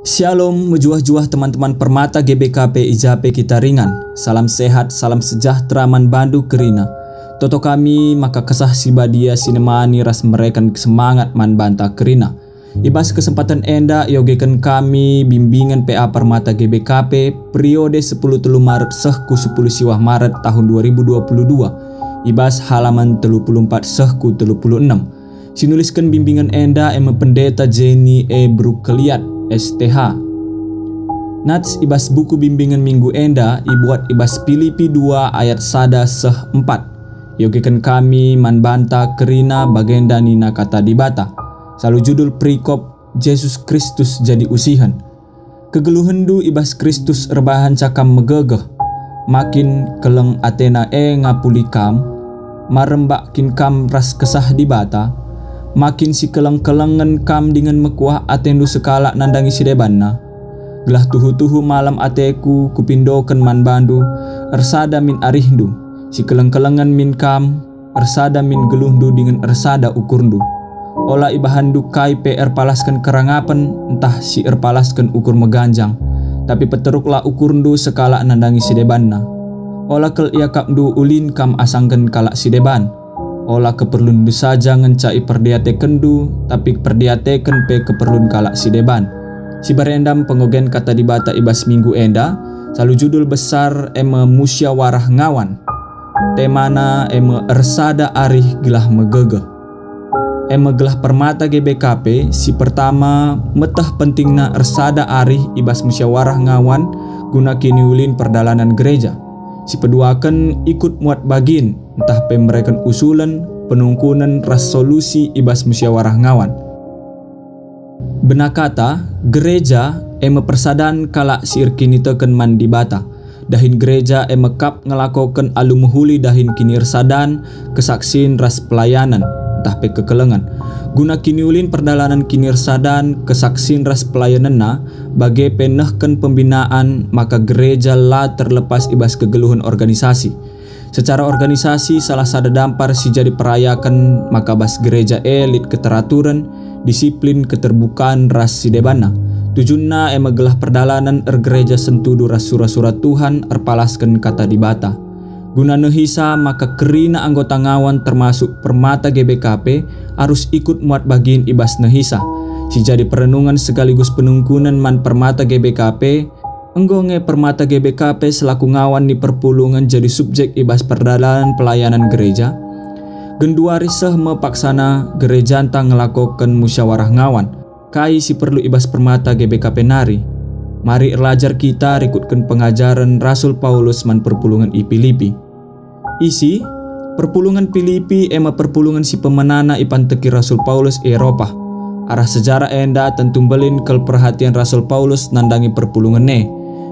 Shalom mejuah-juah teman-teman permata GBKP Ijape kita ringan. Salam sehat, salam sejahtera man bandu kerina. Toto kami maka kesah sibadia sinemani ras merekan semangat man banta kerina. Ibas kesempatan enda yogekan kami bimbingan PA Permata GBKP periode 10 Maret sehku 10 siwah Maret tahun 2022. Ibas halaman 34 sehku 36. Sinuliskan bimbingan enda pendeta Jenny E. Brukeliat STH. Nats ibas buku bimbingan minggu enda ibuat ibas Filipi 2 ayat sada seh 4. Yogekan kami manbanta kerina bagenda nina kata dibata. Selalu judul perikop Yesus Kristus jadi usihan. Kegeluhendu ibas Kristus rebahan cakam megegeh. Makin keleng Athena ngapuli kam. Marembak kin kam ras kesah dibata. Makin si keleng-kelengan kam dengan mekuah atendu sekala nandangi si debanna. Gelah tuhu-tuhu malam ateku kupindoken man bandu. Ersada min arihdu. Si keleng-kelengan min kam. Ersada min geluhdu dengan ersada ukurndu. Ola ibahandu kai PR palaskan kerangapan. Entah si palaskan ukur meganjang. Tapi peteruklah ukurndu sekala nandangi si debanna. Ola kel iakapdu ulin kam asangken kalak si deban. Olah keperluan saja ngencai perdiateken du, tapi perdiateken pe keperluan kalak si deban. Si barendam pengogen kata dibata ibas minggu enda, selalu judul besar musyawarah ngawan. Temana ersada arih gelah megegeh. Gelah permata GBKP, si pertama metah pentingna ersada arih ibas musyawarah ngawan guna kini ulin perdalanan gereja. Si peduakan ikut muat bagin, entah pemrekan usulan, penungkunan ras solusi ibas musyawarah ngawan. Benakata, gereja persadan kalak siir kini teken man dibata. Dahin gereja kap ngelakokan alu mehuli dahin kini ersadan, kesaksin ras pelayanan, entah pe kekelengan. Guna kini ulin perdalanan kini ersadan, kesaksin ras pelayanan na, bagai penehken pembinaan, maka gereja lah terlepas ibas kegeluhan organisasi. Secara organisasi salah sada dampar si jadi perayakan, maka bas gereja elit keteraturan, disiplin keterbukaan ras si debana. Tujunna gelah perdalanan gereja sentudu ras surat-surat Tuhan erpalaskan kata dibata. Guna nehisa maka kerina anggota ngawan termasuk permata GBKP harus ikut muat bagian ibas nehisa. Si jadi perenungan sekaligus penungkunan man permata GBKP, enggonge permata GBKP selaku ngawan di perpulungan jadi subjek ibas perdalanan pelayanan gereja. Gendua riseh mepaksana gereja entang ngelakokan musyawarah ngawan. Kai si perlu ibas permata GBKP nari. Mari erlajar kita rikutkan pengajaran Rasul Paulus man perpulungan i Filipi. Isi perpulungan Filipi perpulungan si pemenana ipanteki Rasul Paulus Eropa. Arah sejarah enda tentu belin kel perhatian Rasul Paulus nandangi perpulungan ne.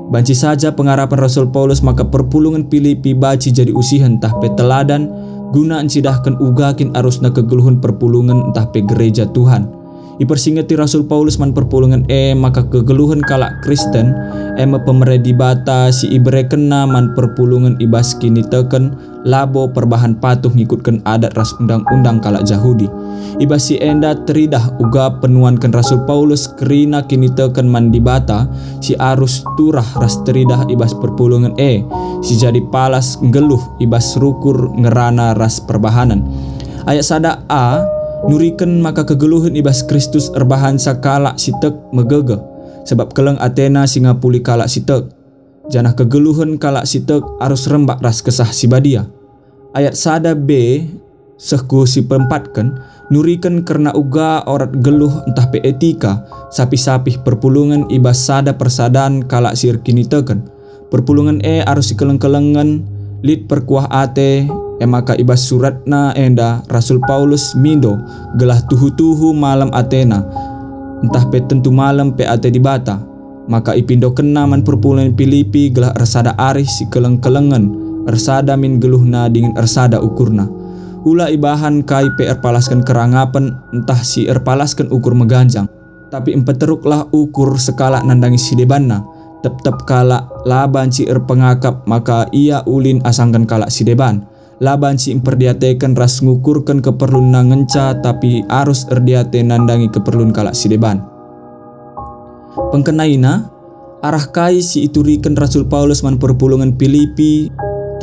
Banci saja pengarapan Rasul Paulus maka perpulungan Filipi baci jadi usihan entah pe teladan guna encidahkan ugakin arusna kegeluhan perpulungan entah pe gereja Tuhan. Ipersingeti Rasul Paulus man perpulungan maka kegeluhan kalak Kristen pemeredi bata si ibre kena man perpulungan ibas kini teken labo perbahan patuh ngikutkan adat ras undang-undang kalak Yahudi. Ibas si enda teridah uga penuankan Rasul Paulus kerina kini teken man dibata si arus turah ras teridah ibas perpulungan si jadi palas ngeluh ibas rukur ngerana ras perbahanan. Ayat sada A nuriken maka kegeluhan ibas Kristus erbahan sakala sitek megege sebab keleng Athena singapuli kalak sitek. Janah kegeluhan kalak sitek arus rembak ras kesah sibadia. Ayat sada B sehku si pempatkan nuriken karena uga orat geluh entah pe etika sapih-sapih perpulungan ibas sada persadaan kalak sir kini teken. Perpulungan arus sikeleng-kelengan lid perkuah ate maka ibas suratna enda Rasul Paulus mindo gelah tuhu-tuhu malam Athena entah pe tentu malam pe ate dibata maka ipindo kena man perpulungan Filipi gelah ersada arih si keleng-kelengan ersada min geluhna dengan ersada ukurna. Ula ibahan kai pe erpalaskan kerangapan entah si erpalaskan ukur meganjang tapi empeteruklah ukur sekala nandangi si debanna tep-tep kala laban si erpengakap maka ia ulin asangkan kalak si deban. Laban si imperdiatekan ras ngukurkan keperluan ngenca tapi arus erdiate nandangi keperluan kalak si deban. Pengkenaina arah kai si iturikan Rasul Paulus man perpulungan Filipi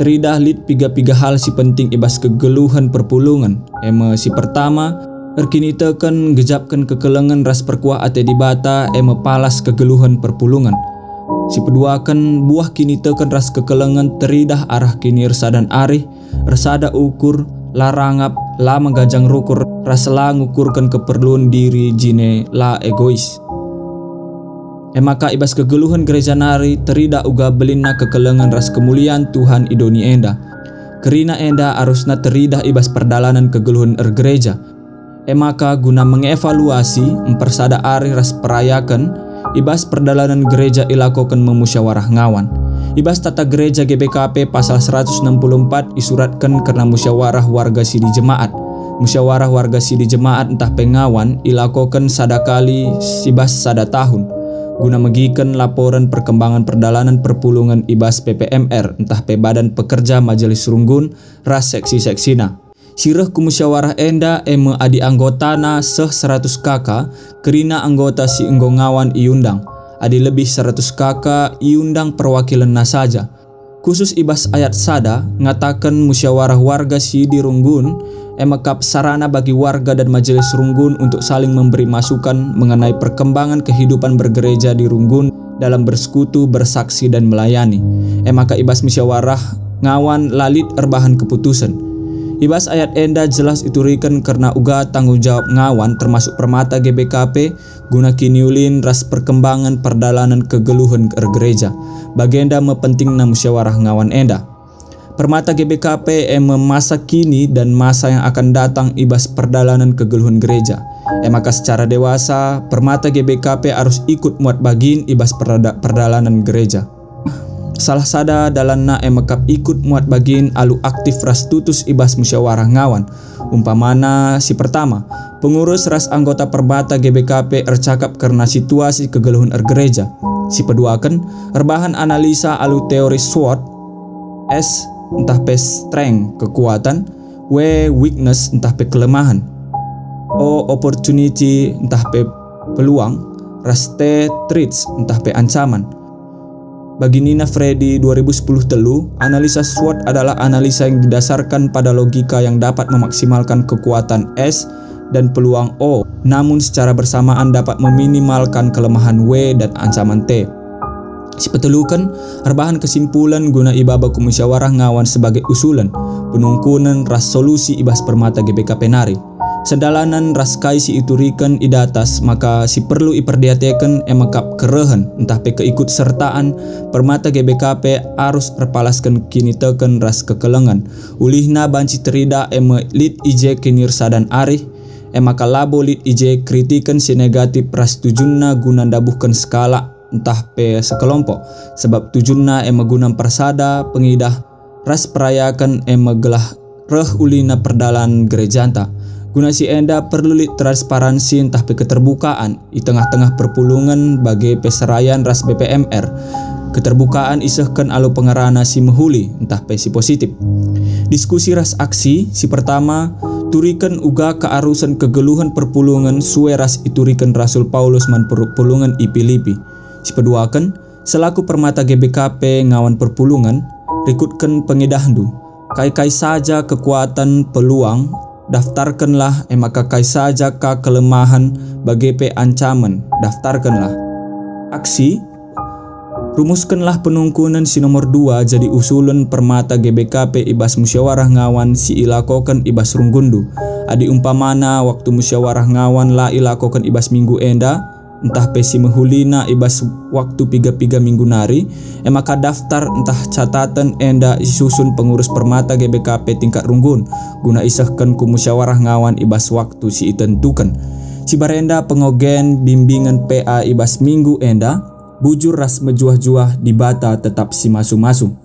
teridah lit piga hal si penting ibas kegeluhan perpulungan. Si pertama erkinitekan gejapkan kekelengan ras perkuah ate di bata palas kegeluhan perpulungan. Si kedua kan buah kinitekan ras kekelengan teridah arah kini resadan arih resada ukur larangap la menggajang rukur rasela ngukurkan keperluan diri jine la egois. Maka ibas kegeluhan gereja nari terida uga belina kekelengan ras kemuliaan Tuhan idoni enda. Kerina enda arusna teridah ibas perdalanan kegeluhan gereja. Maka guna mengevaluasi mempersada ari ras perayakan ibas perdalanan gereja ilakokan memusyawarah ngawan. Ibas tata gereja GBKP pasal 164 isuratkan karena musyawarah warga sidi jemaat. Musyawarah warga sidi jemaat entah pengawan ilakokan sadakali ibas sada tahun. Guna megikan laporan perkembangan perdalanan perpulungan ibas PPMR entah pe badan pekerja majelis runggun ras seksi-seksina. Sirah kumusyawarah enda adi anggotana seh 100 kakak kerina anggota si enggo ngawan iundang. Adi lebih 100 kakak iundang perwakilan saja. Khusus ibas ayat sada ngatakan musyawarah warga si di runggun kap sarana bagi warga dan majelis runggun untuk saling memberi masukan mengenai perkembangan kehidupan bergereja di runggun dalam bersekutu, bersaksi dan melayani. Maka ibas musyawarah ngawan lalit erbahan keputusan. Ibas ayat enda jelas iturikan karena uga tanggung jawab ngawan termasuk permata GBKP guna kiniulin ras perkembangan perdalanan kegeluhan gereja. Bagenda mepentingna musyawarah ngawan enda. Permata GBKP masa kini dan masa yang akan datang ibas perdalanan kegeluhan gereja. Maka secara dewasa permata GBKP harus ikut muat bagin ibas perdalanan gereja. Salah sada dalanna emakap ikut muat bagin alu aktif ras tutus ibas musyawarah ngawan. Umpamana si pertama, pengurus ras anggota permata GBKP ercakap karena situasi kegeluhan gereja. Si kedua kan erbahan analisa alu teori SWOT. S entah pe strength kekuatan, W weakness entah pe kelemahan, O opportunity entah pe peluang, ras T threats entah pe ancaman. Bagi Nina Freddy 2010 telu, analisa SWOT adalah analisa yang didasarkan pada logika yang dapat memaksimalkan kekuatan S dan peluang O, namun secara bersamaan dapat meminimalkan kelemahan W dan ancaman T. Si petelukan erbahan kesimpulan guna ibaba kumusyawarah ngawan sebagai usulan penungkunan ras solusi ibas permata GBKP nari. Sedalanan ras kai si iturikan idatas maka si perlu iperdiatekan emakap kerehan entah pe keikut sertaan permata GBKP harus erpalaskan kini teken ras kekelengan. Ulihna banci terida lit IJ kinirsadan arih maka labo lit IJ kritikan si negatif ras tujunna guna dabuhkan skala entah pe sekelompok sebab tujunna gunam persada pengidah ras perayakan gelah reh ulina perdalan gerejanta. Guna si enda perlu lit transparansi entah pe keterbukaan di tengah-tengah perpulungan bagi peserayan ras BPMR. Keterbukaan isehkan alu pengarana si mehuli entah pe si positif. Diskusi ras aksi si pertama turikan uga kearusan kegeluhan perpulungan suwe ras iturikan Rasul Paulus man perpulungan i Filipi. Si kedua kan selaku permata GBKP ngawan perpulungan rikutkan pengidahandu kai saja kekuatan peluang daftarkanlah maka kai saja ka kelemahan bagi pe ancaman daftarkanlah. Aksi rumuskanlah penungkunan si nomor 2 jadi usulan permata GBKP ibas musyawarah ngawan si ilakokan ibas runggundu. Adi umpamana waktu musyawarah ngawan la ilakokan ibas minggu enda entah pesi mehulina ibas waktu piga minggu nari maka daftar entah catatan enda isusun pengurus permata GBKP tingkat runggun guna isahkan ku musyawarah ngawan ibas waktu si itentukan. Si barenda pengogen bimbingan PA ibas minggu enda bujur ras mejuah-juah di bata tetap si masu-masu.